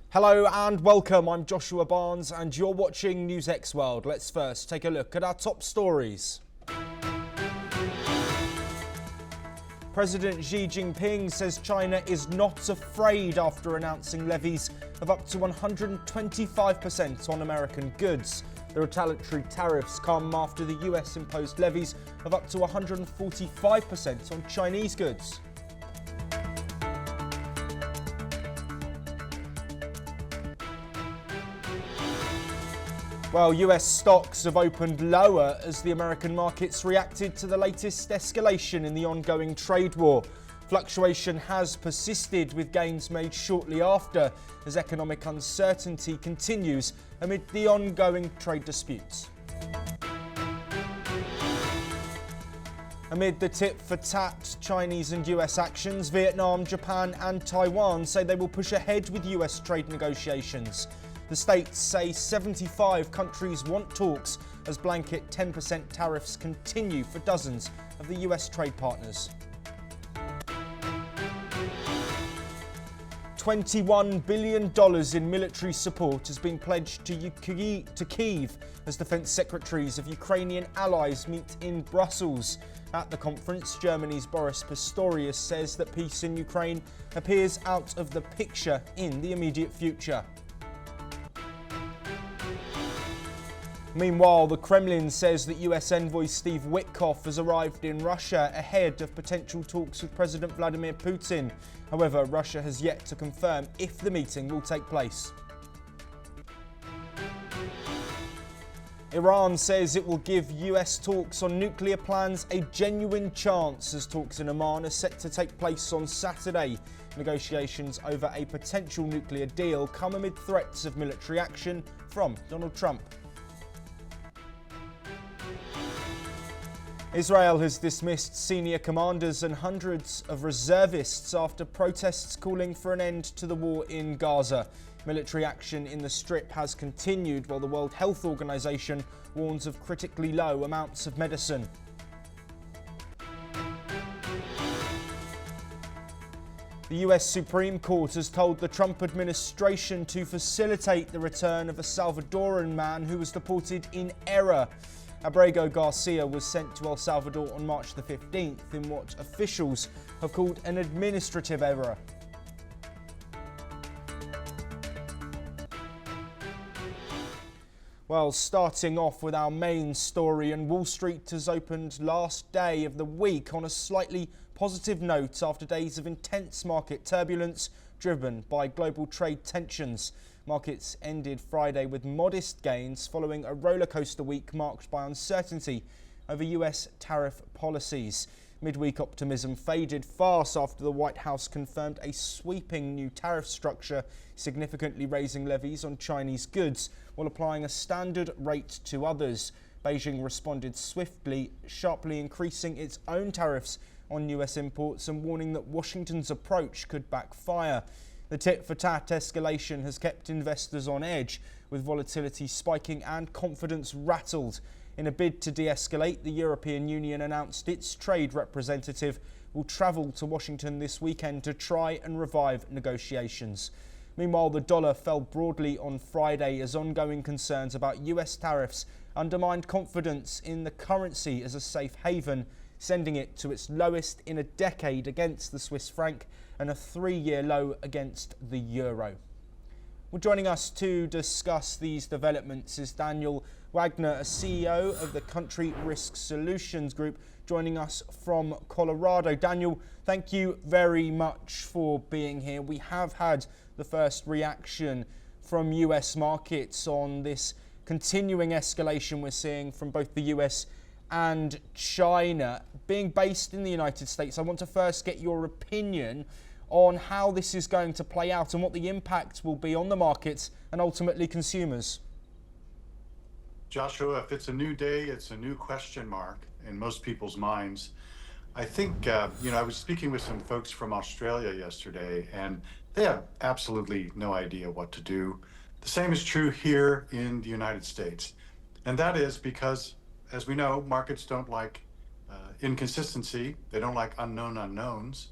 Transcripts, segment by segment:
Hello and welcome, I'm Joshua Barnes and you're watching NewsX World. Let's first take a look at our top stories. President Xi Jinping says China is not afraid after announcing levies of up to 125% on American goods. The retaliatory tariffs come after the US imposed levies of up to 145% on Chinese goods. Well, US stocks have opened lower as the American markets reacted to the latest escalation in the ongoing trade war. Fluctuation has persisted with gains made shortly after as economic uncertainty continues amid the ongoing trade disputes. Amid the tit-for-tat Chinese and US actions, Vietnam, Japan and Taiwan say they will push ahead with US trade negotiations. The states say 75 countries want talks as blanket 10% tariffs continue for dozens of the US trade partners. $21 billion in military support has been pledged to Kyiv as defence secretaries of Ukrainian allies meet in Brussels. At the conference, Germany's Boris Pistorius says that peace in Ukraine appears out of the picture in the immediate future. Meanwhile, the Kremlin says that US envoy Steve Witkoff has arrived in Russia ahead of potential talks with President Vladimir Putin. However, Russia has yet to confirm if the meeting will take place. Iran says it will give US talks on nuclear plans a genuine chance as talks in Oman are set to take place on Saturday. Negotiations over a potential nuclear deal come amid threats of military action from Donald Trump. Israel has dismissed senior commanders and hundreds of reservists after protests calling for an end to the war in Gaza. Military action in the Strip has continued while the World Health Organization warns of critically low amounts of medicine. The US Supreme Court has told the Trump administration to facilitate the return of a Salvadoran man who was deported in error. Abrego Garcia was sent to El Salvador on March the 15th in what officials have called an administrative error. Well, starting off with our main story, and Wall Street has opened last day of the week on a slightly positive note after days of intense market turbulence driven by global trade tensions. Markets ended Friday with modest gains following a rollercoaster week marked by uncertainty over US tariff policies. Midweek optimism faded fast after the White House confirmed a sweeping new tariff structure, significantly raising levies on Chinese goods while applying a standard rate to others. Beijing responded swiftly, sharply increasing its own tariffs on US imports and warning that Washington's approach could backfire. The tit-for-tat escalation has kept investors on edge, with volatility spiking and confidence rattled. In a bid to de-escalate, the European Union announced its trade representative will travel to Washington this weekend to try and revive negotiations. Meanwhile, the dollar fell broadly on Friday as ongoing concerns about US tariffs undermined confidence in the currency as a safe haven, sending it to its lowest in a decade against the Swiss franc and a 3-year low against the euro. Well, joining us to discuss these developments is Daniel Wagner, a CEO of the Country Risk Solutions Group, joining us from Colorado. Daniel, thank you very much for being here. We have had the first reaction from US markets on this continuing escalation we're seeing from both the US and China. Being based in the United States, I want to first get your opinion on how this is going to play out and what the impact will be on the markets and ultimately consumers. Joshua, if it's a new day, it's a new question mark in most people's minds. I think, I was speaking with some folks from Australia yesterday, and they have absolutely no idea what to do. The same is true here in the United States. And that is because, as we know, markets don't like inconsistency. They don't like unknown unknowns.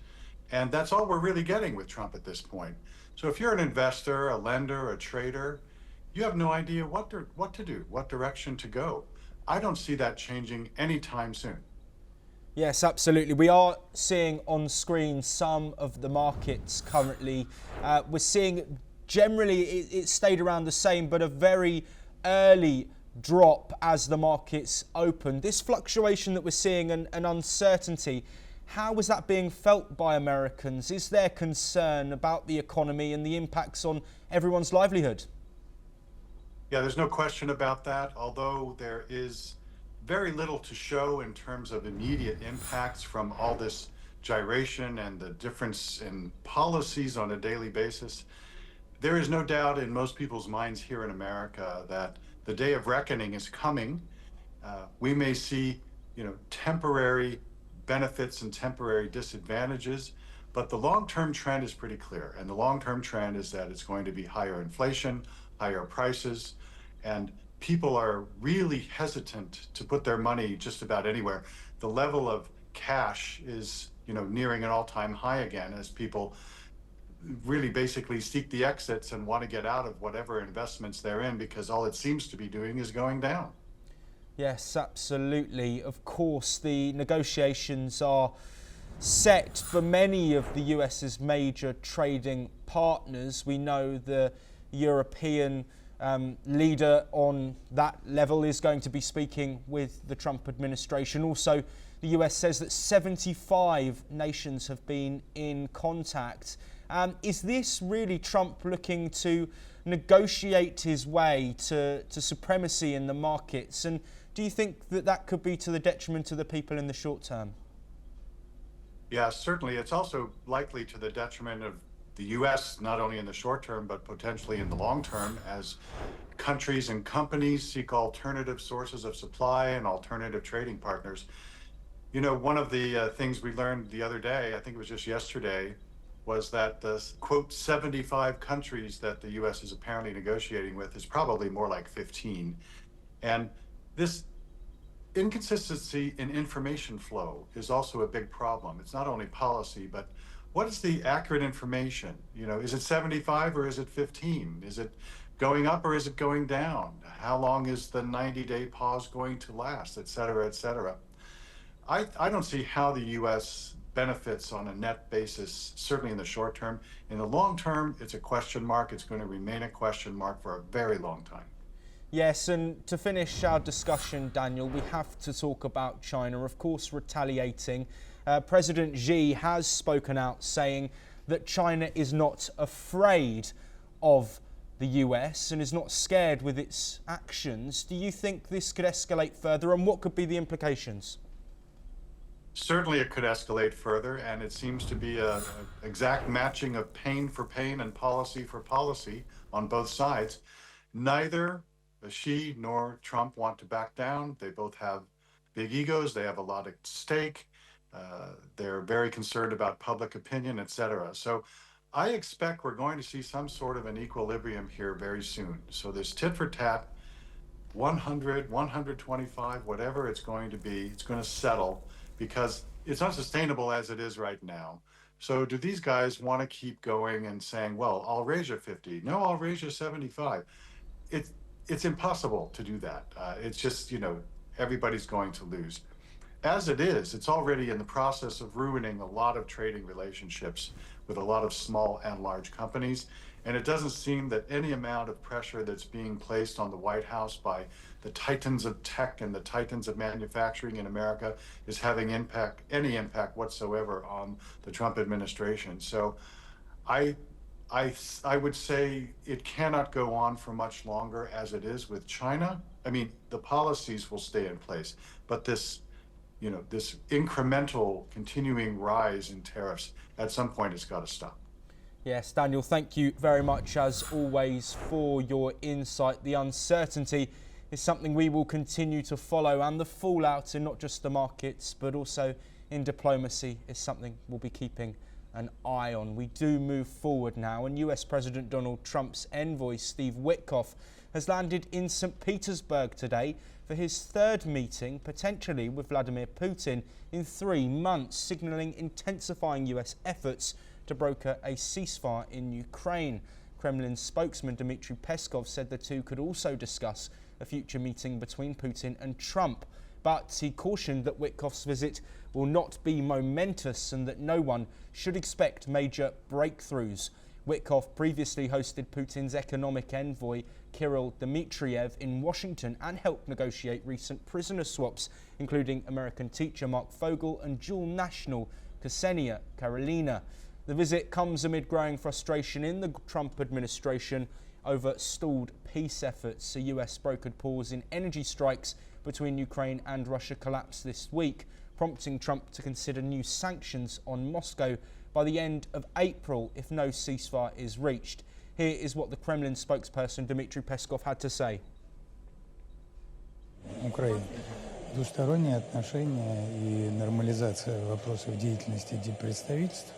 And that's all we're really getting with Trump at this point. So if you're an investor, a lender, a trader, you have no idea what to do, what direction to go. I don't see that changing anytime soon. Yes, absolutely. We are seeing on screen some of the markets currently. We're seeing generally it stayed around the same, but a very early drop as the markets opened. This fluctuation that we're seeing and uncertainty, how was that being felt by Americans? Is there concern about the economy and the impacts on everyone's livelihood? Yeah, there's no question about that, although there is very little to show in terms of immediate impacts from all this gyration and the difference in policies on a daily basis. There is no doubt in most people's minds here in America that the day of reckoning is coming. We may see, temporary benefits and temporary disadvantages, but the long-term trend is pretty clear. And the long-term trend is that it's going to be higher inflation, higher prices, and people are really hesitant to put their money just about anywhere. The level of cash is, nearing an all-time high again as people really basically seek the exits and want to get out of whatever investments they're in, because all it seems to be doing is going down. Yes, absolutely. Of course, the negotiations are set for many of the US's major trading partners. We know the European leader on that level is going to be speaking with the Trump administration. Also, the US says that 75 nations have been in contact. Is this really Trump looking to negotiate his way to supremacy in the markets? And do you think that that could be to the detriment of the people in the short term? Yeah, certainly. It's also likely to the detriment of the US, not only in the short term, but potentially in the long term, as countries and companies seek alternative sources of supply and alternative trading partners. One of the things we learned the other day, I think it was just yesterday, was that the, quote, 75 countries that the US is apparently negotiating with is probably more like 15. And this inconsistency in information flow is also a big problem. It's not only policy, but what is the accurate information? Is it 75 or is it 15? Is it going up or is it going down? How long is the 90-day pause going to last, et cetera, et cetera? I don't see how the US benefits on a net basis, certainly in the short term. In the long term, it's a question mark. It's going to remain a question mark for a very long time. Yes, and to finish our discussion, Daniel, we have to talk about China, of course, retaliating. President Xi has spoken out saying that China is not afraid of the US and is not scared with its actions. Do you think this could escalate further, and what could be the implications? Certainly it could escalate further, and it seems to be an exact matching of pain for pain and policy for policy on both sides. Neither Xi nor Trump want to back down. They both have big egos. They have a lot at stake. They're very concerned about public opinion, et cetera. So I expect we're going to see some sort of an equilibrium here very soon. So this tit for tat, 100, 125, whatever it's going to be, it's going to settle, because it's unsustainable as it is right now. So do these guys want to keep going and saying, well, I'll raise you 50. No, I'll raise you 75. It's impossible to do that. It's just, everybody's going to lose. As it is, it's already in the process of ruining a lot of trading relationships with a lot of small and large companies. And it doesn't seem that any amount of pressure that's being placed on the White House by the titans of tech and the titans of manufacturing in America is having any impact whatsoever on the Trump administration. So I would say it cannot go on for much longer as it is with China. I mean, the policies will stay in place, but this incremental continuing rise in tariffs, at some point it's got to stop. Yes, Daniel, thank you very much as always for your insight. The uncertainty is something we will continue to follow, and the fallout in not just the markets but also in diplomacy is something we'll be keeping an eye on. We do move forward now, and US President Donald Trump's envoy Steve Witkoff has landed in St. Petersburg today for his third meeting, potentially with Vladimir Putin, in 3 months, signalling intensifying US efforts to broker a ceasefire in Ukraine. Kremlin spokesman Dmitry Peskov said the two could also discuss a future meeting between Putin and Trump, but he cautioned that Witkoff's visit will not be momentous and that no one should expect major breakthroughs. Witkoff previously hosted Putin's economic envoy Kirill Dmitriev in Washington and helped negotiate recent prisoner swaps, including American teacher Mark Fogel and dual national Ksenia Karelina. The visit comes amid growing frustration in the Trump administration over stalled peace efforts. A US-brokered pause in energy strikes between Ukraine and Russia collapsed this week, prompting Trump to consider new sanctions on Moscow by the end of April if no ceasefire is reached. Here is what the Kremlin spokesperson Dmitry Peskov had to say. Украина. Двусторонние отношения и нормализация вопросов деятельности диппредставительств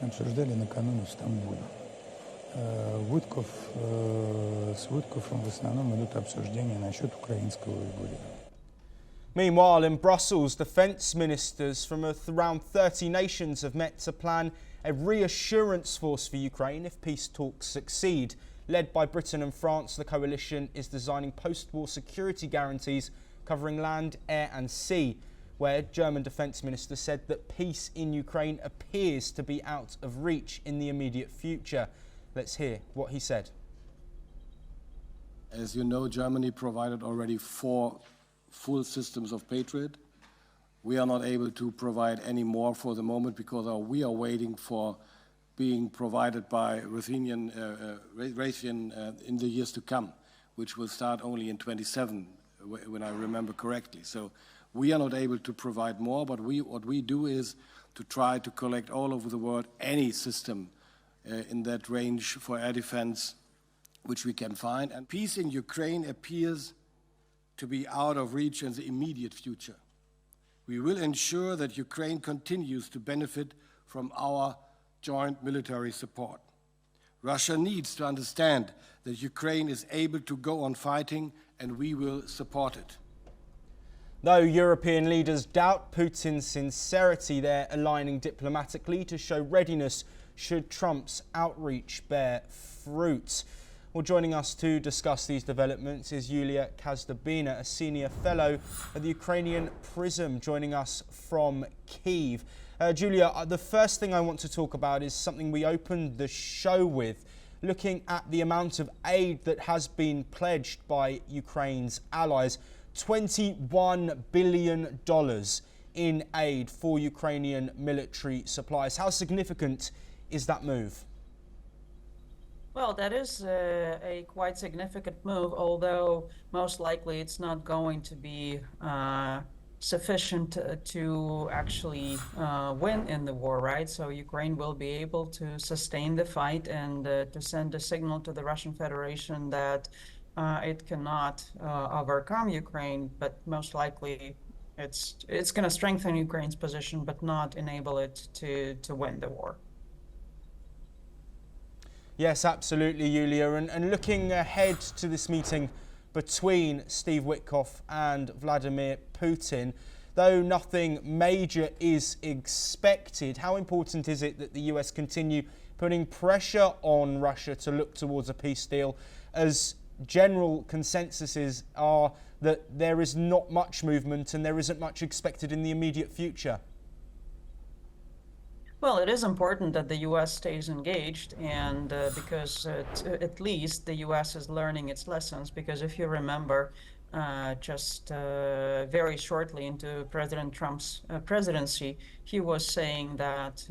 обсуждали накануне в Стамбуле. С Виткофом в основном идут обсуждения насчет украинского урегулирования. Meanwhile, in Brussels, defence ministers from around 30 nations have met to plan a reassurance force for Ukraine if peace talks succeed. Led by Britain and France, the coalition is designing post-war security guarantees covering land, air and sea, where German defence minister said that peace in Ukraine appears to be out of reach in the immediate future. Let's hear what he said. As you know, Germany provided already 4 full systems of Patriot. We are not able to provide any more for the moment because we are waiting for being provided by Raytheon in the years to come, which will start only in 27, when I remember correctly. So we are not able to provide more, but what we do is to try to collect all over the world any system in that range for air defense which we can find. And peace in Ukraine appears to be out of reach in the immediate future. We will ensure that Ukraine continues to benefit from our joint military support. Russia needs to understand that Ukraine is able to go on fighting, and we will support it. Though European leaders doubt Putin's sincerity, they're aligning diplomatically to show readiness should Trump's outreach bear fruit. Well, joining us to discuss these developments is Yulia Kazdabina, a senior fellow at the Ukrainian Prism, joining us from Kyiv. Julia, the first thing I want to talk about is something we opened the show with, looking at the amount of aid that has been pledged by Ukraine's allies. $21 billion in aid for Ukrainian military supplies. How significant is that move? Well, that is a quite significant move, although most likely it's not going to be sufficient to actually win in the war, right? So Ukraine will be able to sustain the fight and to send a signal to the Russian Federation that it cannot overcome Ukraine, but most likely it's going to strengthen Ukraine's position, but not enable it to win the war. Yes, absolutely, Yulia. And looking ahead to this meeting between Steve Witkoff and Vladimir Putin, though nothing major is expected, how important is it that the US continue putting pressure on Russia to look towards a peace deal, as general consensuses are that there is not much movement and there isn't much expected in the immediate future? Well, it is important that the U.S. stays engaged, and because at least the U.S. is learning its lessons. Because if you remember, just very shortly into President Trump's presidency, he was saying that,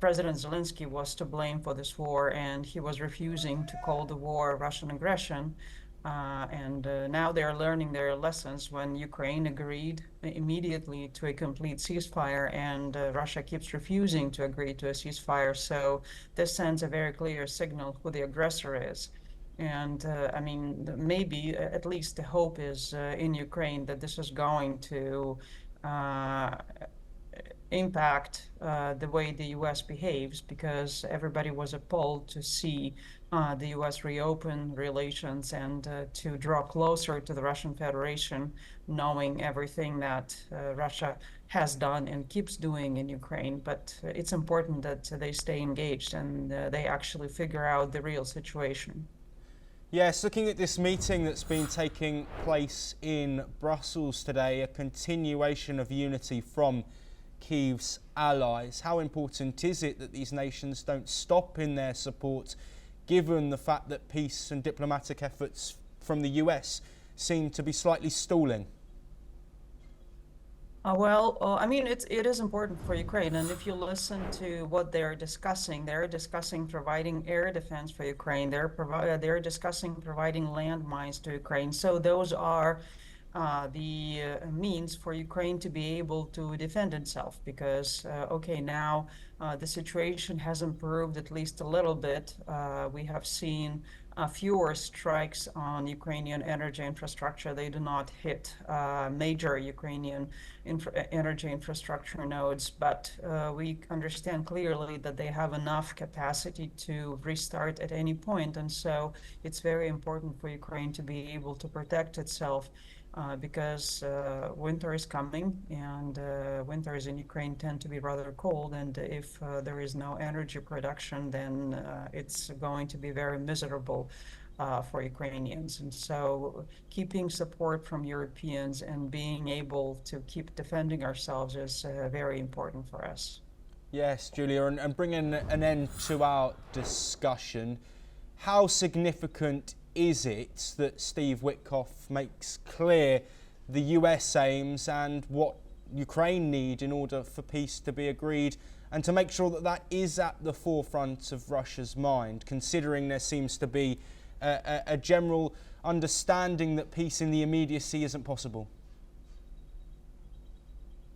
President Zelensky was to blame for this war, and he was refusing to call the war Russian aggression. Now they're learning their lessons when Ukraine agreed immediately to a complete ceasefire, and Russia keeps refusing to agree to a ceasefire. So this sends a very clear signal who the aggressor is. And maybe at least the hope is in Ukraine that this is going to impact the way the U.S. behaves, because everybody was appalled to see the U.S. reopen relations and to draw closer to the Russian Federation, knowing everything that Russia has done and keeps doing in Ukraine. But it's important that they stay engaged and they actually figure out the real situation. Yes, looking at this meeting that's been taking place in Brussels today, a continuation of unity from Kyiv's allies. How important is it that these nations don't stop in their support, given the fact that peace and diplomatic efforts from the US seem to be slightly stalling? I mean, it is important for Ukraine, and if you listen to what they're discussing providing air defense for Ukraine. They're discussing providing landmines to Ukraine. So those are the means for Ukraine to be able to defend itself, because okay, now the situation has improved at least a little bit. We have seen fewer strikes on Ukrainian energy infrastructure. They do not hit major Ukrainian energy infrastructure nodes, but we understand clearly that they have enough capacity to restart at any point. And so it's very important for Ukraine to be able to protect itself, because winter is coming, and winters in Ukraine tend to be rather cold, and if there is no energy production, then it's going to be very miserable for Ukrainians. And so keeping support from Europeans and being able to keep defending ourselves is very important for us. Yes, Julia, and bringing an end to our discussion, how significant is it that Steve Witkoff makes clear the US aims and what Ukraine need in order for peace to be agreed, and to make sure that that is at the forefront of Russia's mind, considering there seems to be a general understanding that peace in the immediacy isn't possible?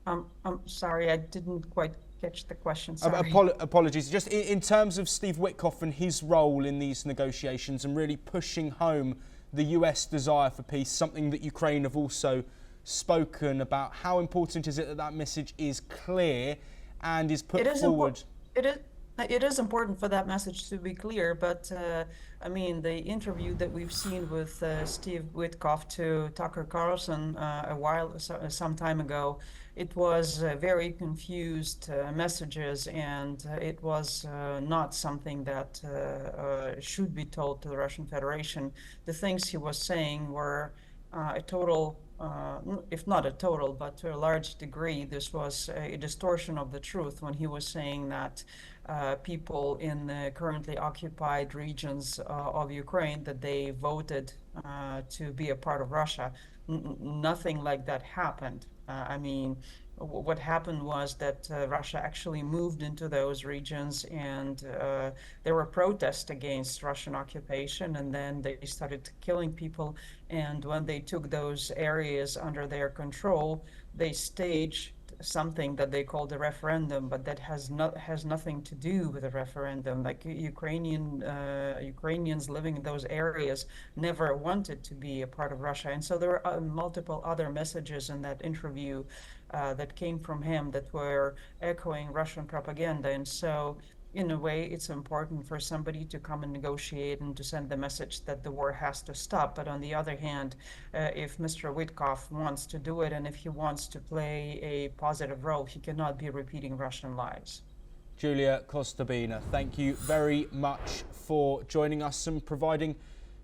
I'm sorry, I didn't quite catch the question. Sorry. Apologies. Just in terms of Steve Witkoff and his role in these negotiations and really pushing home the US desire for peace, something that Ukraine have also spoken about, how important is it that that message is clear and is put forward? It is important for that message to be clear, but I mean, the interview that we've seen with Steve Witkoff to Tucker Carlson some time ago, it was very confused messages, and it was not something that should be told to the Russian Federation. The things he was saying were a total, if not a total, but to a large degree, this was a distortion of the truth when he was saying that people in the currently occupied regions of Ukraine, that they voted to be a part of Russia. Nothing like that happened. I mean, what happened was that Russia actually moved into those regions, and there were protests against Russian occupation, and then they started killing people. And when they took those areas under their control, they staged something that they called a referendum, but that has nothing to do with a referendum. Like Ukrainians living in those areas never wanted to be a part of Russia. And so there are multiple other messages in that interview that came from him that were echoing Russian propaganda. And so in a way, it's important for somebody to come and negotiate and to send the message that the war has to stop. But on the other hand, if Mr. Witkoff wants to do it, and if he wants to play a positive role, he cannot be repeating Russian lies. Julia Kostabina, thank you very much for joining us and providing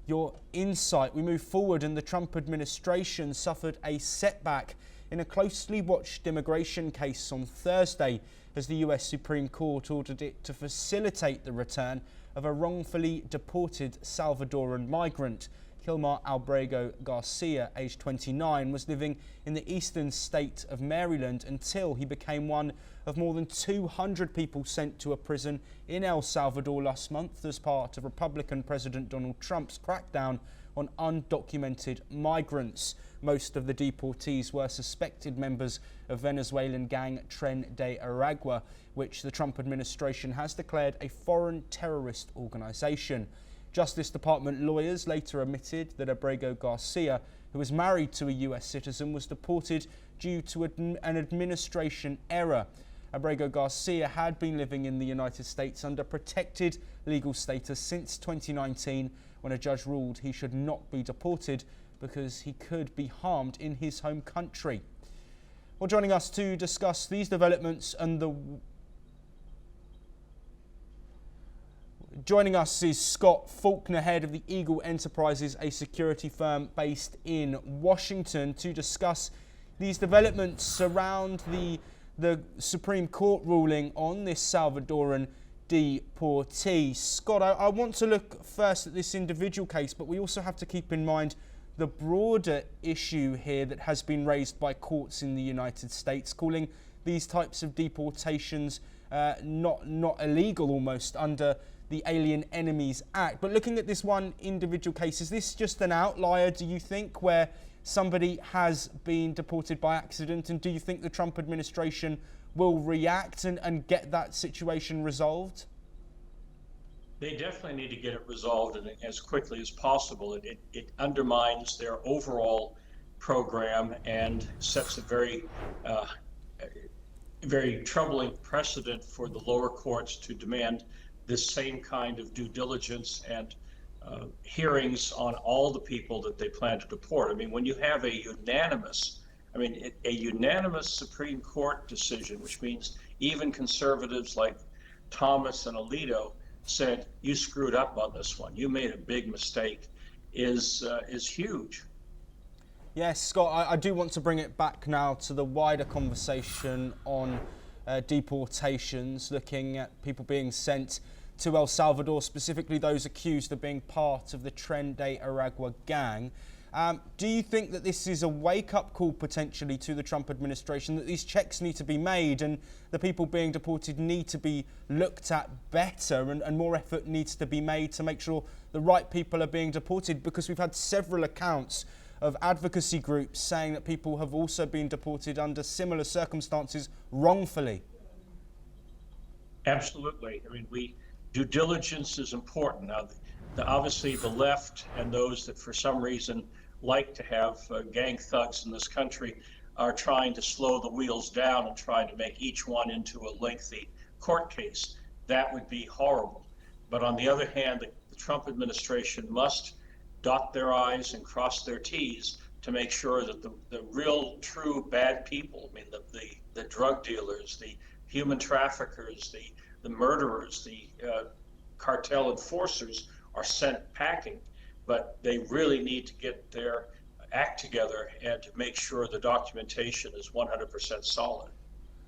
your insight. We move forward, and the Trump administration suffered a setback in a closely watched immigration case on Thursday, as the US Supreme Court ordered it to facilitate the return of a wrongfully deported Salvadoran migrant. Gilmar Albrego Garcia, aged 29, was living in the eastern state of Maryland until he became one of more than 200 people sent to a prison in El Salvador last month as part of Republican President Donald Trump's crackdown on undocumented migrants. Most of the deportees were suspected members of Venezuelan gang Tren de Aragua, which the Trump administration has declared a foreign terrorist organization. Justice Department lawyers later admitted that Abrego Garcia, who was married to a US citizen, was deported due to an administration error. Abrego Garcia had been living in the United States under protected legal status since 2019, when a judge ruled he should not be deported because he could be harmed in his home country. Well, joining us to discuss these developments and Joining us is Scott Faulkner, head of the Eagle Enterprises, a security firm based in Washington, to discuss these developments around the Supreme Court ruling on this Salvadoran deportee. Scott, I want to look first at this individual case, but we also have to keep in mind the broader issue here that has been raised by courts in the United States, calling these types of deportations not illegal almost under the Alien Enemies Act. But looking at this one individual case, is this just an outlier, do you think, where somebody has been deported by accident? And do you think the Trump administration will react and get that situation resolved? They definitely need to get it resolved as quickly as possible. It undermines their overall program and sets a very troubling precedent for the lower courts to demand this same kind of due diligence and hearings on all the people that they plan to deport. I mean, when you have a unanimous Supreme Court decision, which means even conservatives like Thomas and Alito said, you screwed up on this one, you made a big mistake, is huge. Yes, Scott, I do want to bring it back now to the wider conversation on deportations, looking at people being sent to El Salvador, specifically those accused of being part of the Tren de Aragua gang. Do you think that this is a wake-up call potentially to the Trump administration, that these checks need to be made and the people being deported need to be looked at better and more effort needs to be made to make sure the right people are being deported? Because we've had several accounts of advocacy groups saying that people have also been deported under similar circumstances wrongfully. Absolutely. I mean, due diligence is important. Now, obviously the left and those that for some reason like to have gang thugs in this country are trying to slow the wheels down and trying to make each one into a lengthy court case. That would be horrible. But on the other hand, the Trump administration must dot their I's and cross their T's to make sure that the real, true bad people, I mean, the drug dealers, the human traffickers, the murderers, the cartel enforcers are sent packing, but they really need to get their act together and to make sure the documentation is 100% solid.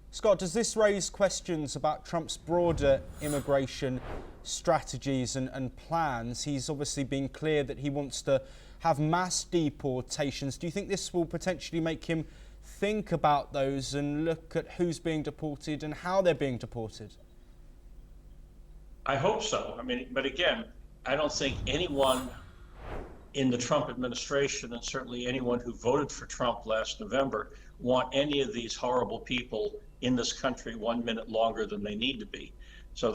Scott, does this raise questions about Trump's broader immigration strategies and plans? He's obviously been clear that he wants to have mass deportations. Do you think this will potentially make him think about those and look at who's being deported and how they're being deported? I hope so. I mean, but again, I don't think anyone in the Trump administration, and certainly anyone who voted for Trump last November, want any of these horrible people in this country 1 minute longer than they need to be. So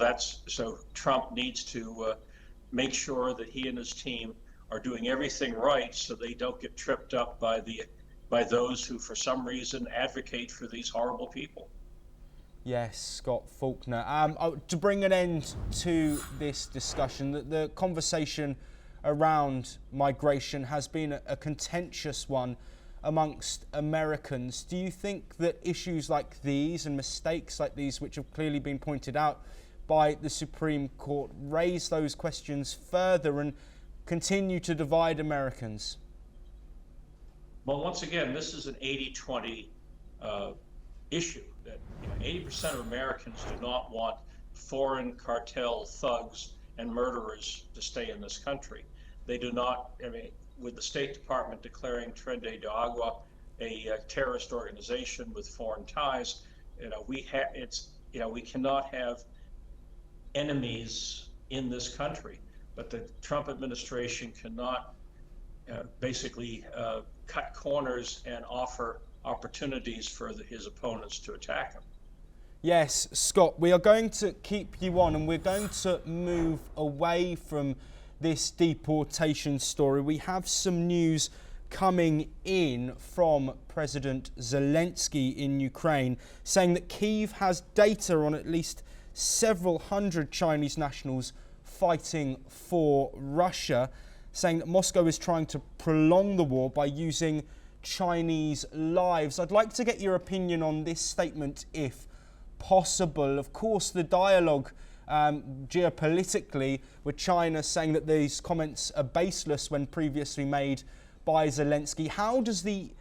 Trump needs to make sure that he and his team are doing everything right so they don't get tripped up by those who for some reason advocate for these horrible people. Yes, Scott Faulkner. To bring an end to this discussion, the conversation around migration has been a contentious one amongst Americans. Do you think that issues like these and mistakes like these, which have clearly been pointed out by the Supreme Court, raise those questions further and continue to divide Americans? Well, once again, this is an 80-20 issue. That 80% of Americans do not want foreign cartel thugs and murderers to stay in this country. They do not, I mean, with the State Department declaring Tren de Aragua a terrorist organization with foreign ties, we cannot have enemies in this country. But the Trump administration cannot basically cut corners and offer opportunities for his opponents to attack him. Yes, Scott, we are going to keep you on and we're going to move away from this deportation story. We have some news coming in from President Zelensky in Ukraine, saying that Kyiv has data on at least several hundred Chinese nationals fighting for Russia, saying that Moscow is trying to prolong the war by using Chinese lives. I'd like to get your opinion on this statement, if possible. Of course, the dialogue geopolitically with China saying that these comments are baseless when previously made by Zelensky. How does the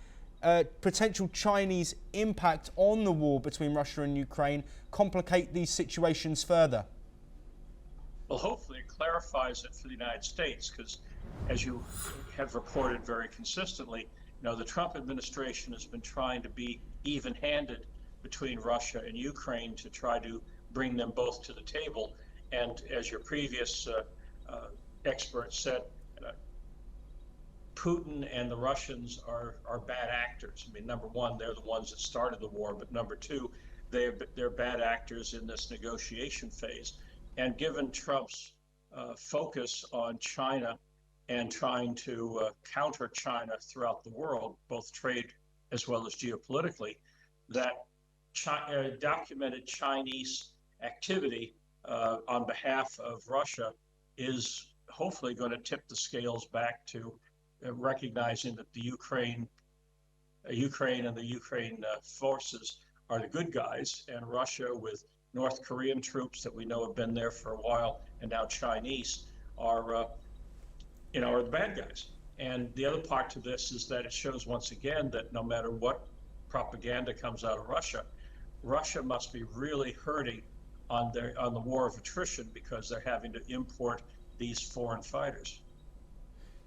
potential Chinese impact on the war between Russia and Ukraine complicate these situations further? Well, hopefully it clarifies it for the United States, because as you have reported very consistently, the Trump administration has been trying to be even-handed between Russia and Ukraine to try to bring them both to the table. And as your previous expert said, Putin and the Russians are bad actors. I mean, number one, they're the ones that started the war, but number two, they're bad actors in this negotiation phase. And given Trump's focus on China and trying to counter China throughout the world, both trade as well as geopolitically, that documented Chinese activity on behalf of Russia is hopefully going to tip the scales back to recognizing that the Ukraine and the Ukraine forces are the good guys, and Russia, with North Korean troops that we know have been there for a while, and now Chinese, are the bad guys. And the other part to this is that it shows once again that no matter what propaganda comes out of Russia, Russia must be really hurting on the war of attrition, because they're having to import these foreign fighters.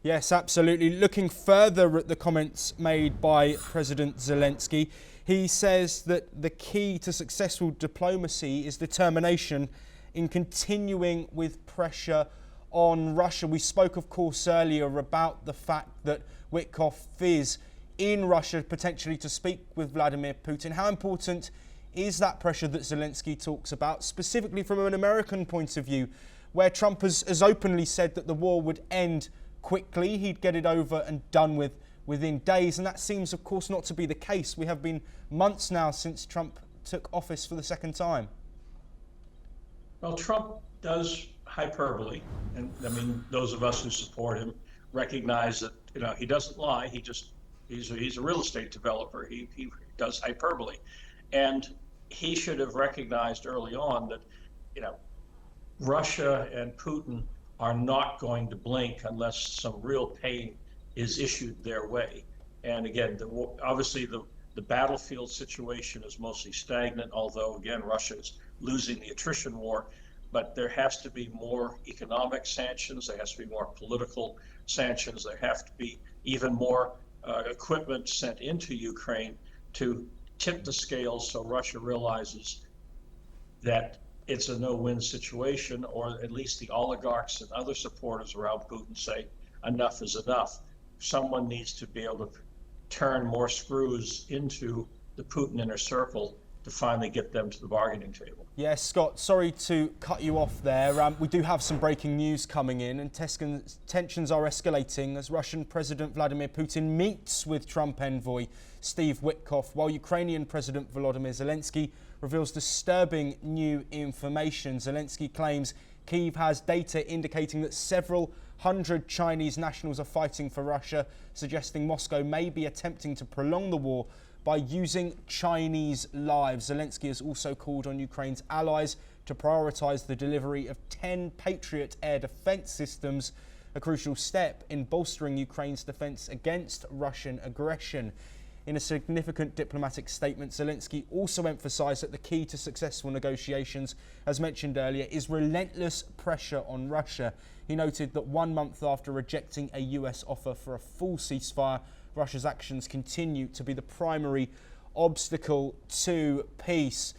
Yes, absolutely. Looking further at the comments made by President Zelensky, he says that the key to successful diplomacy is determination in continuing with pressure on Russia. We spoke, of course, earlier about the fact that Witkoff is in Russia potentially to speak with Vladimir Putin. How important is that pressure that Zelensky talks about, specifically from an American point of view, where Trump has openly said that the war would end quickly, he'd get it over and done with within days, and that seems, of course, not to be the case. We have been months now since Trump took office for the second time. Well, Trump does hyperbole, and I mean, those of us who support him recognize that he doesn't lie. He's a real estate developer. He does hyperbole, and he should have recognized early on that Russia and Putin are not going to blink unless some real pain is issued their way. And again, obviously the battlefield situation is mostly stagnant, although again, Russia is losing the attrition war. But there has to be more economic sanctions. There has to be more political sanctions. There have to be even more equipment sent into Ukraine to tip the scales, so Russia realizes that it's a no-win situation, or at least the oligarchs and other supporters around Putin say enough is enough. Someone needs to be able to turn more screws into the Putin inner circle to finally get them to the bargaining table. Yes, Scott, sorry to cut you off there. We do have some breaking news coming in, and tensions are escalating as Russian President Vladimir Putin meets with Trump envoy Steve Witkoff, while Ukrainian President Volodymyr Zelensky reveals disturbing new information. Zelensky claims Kyiv has data indicating that several hundred Chinese nationals are fighting for Russia, suggesting Moscow may be attempting to prolong the war by using Chinese lives. Zelensky has also called on Ukraine's allies to prioritise the delivery of 10 Patriot air defence systems, a crucial step in bolstering Ukraine's defence against Russian aggression. In a significant diplomatic statement, Zelensky also emphasised that the key to successful negotiations, as mentioned earlier, is relentless pressure on Russia. He noted that 1 month after rejecting a US offer for a full ceasefire, Russia's actions continue to be the primary obstacle to peace.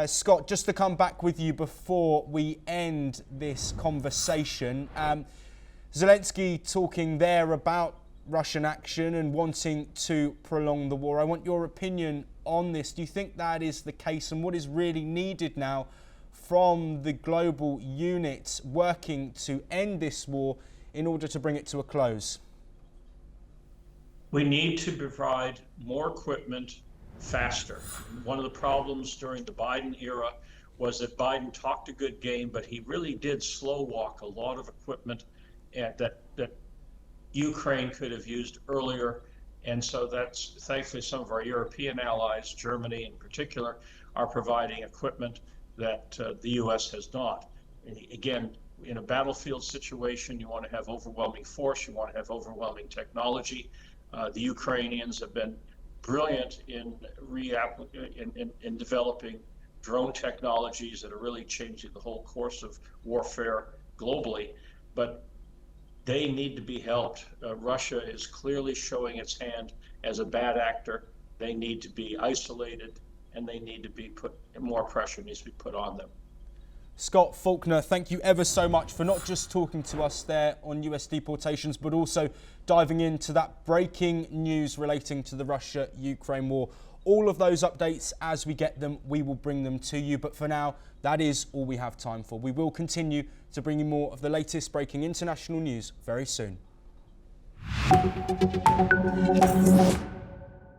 Scott, just to come back with you before we end this conversation, Zelensky talking there about Russian action and wanting to prolong the war. I want your opinion on this. Do you think that is the case, and what is really needed now from the global unit working to end this war in order to bring it to a close? We need to provide more equipment faster. One of the problems during the Biden era was that Biden talked a good game, but he really did slow walk a lot of equipment that Ukraine could have used earlier. And so that's thankfully some of our European allies, Germany in particular, are providing equipment that the US has not. And again, in a battlefield situation, you want to have overwhelming force, you want to have overwhelming technology. The Ukrainians have been brilliant in developing drone technologies that are really changing the whole course of warfare globally, but they need to be helped. Russia is clearly showing its hand as a bad actor. They need to be isolated, and they need to be more pressure needs to be put on them. Scott Faulkner, thank you ever so much for not just talking to us there on US deportations, but also diving into that breaking news relating to the Russia-Ukraine war. All of those updates, as we get them, we will bring them to you. But for now, that is all we have time for. We will continue to bring you more of the latest breaking international news very soon.